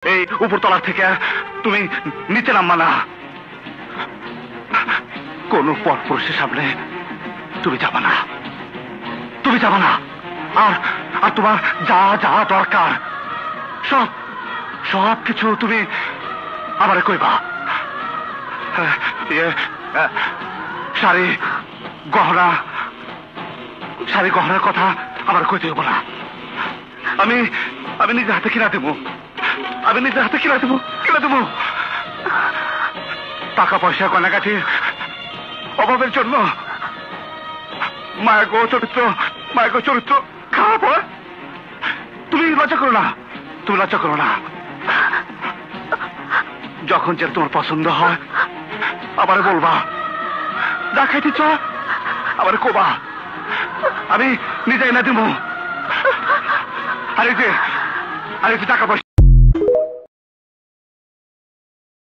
এই উপরতলা থেকে তুমি নিচে নামবা না। কোন পরপুরুষের সামনে তুমি যাবা না, তুমি যাবা না। আর আর তোমার যা যা দরকার সব সব কিছু তুমি আমারে কইবা। শাড়ি গহনা, শাড়ি গহনার কথা আমার কইতে হবো না। আমি আমি নিজের হাতে কিনা দেবো, আমি নিজের হাতে কিনা দেবো। টাকা পয়সা গয়নাগাটির অভাবের জন্য মায়াগো চরিত্র খারাপ হয়। তুমি লজ্জা করো না, তুমি লজ্জা করো না। যখন যে তোমার পছন্দ হয় আবার বলবা, যা খাইতে চাও আবার কোবা, আমি নিজে এনে দেবো। আর এই যে টাকা পয়সা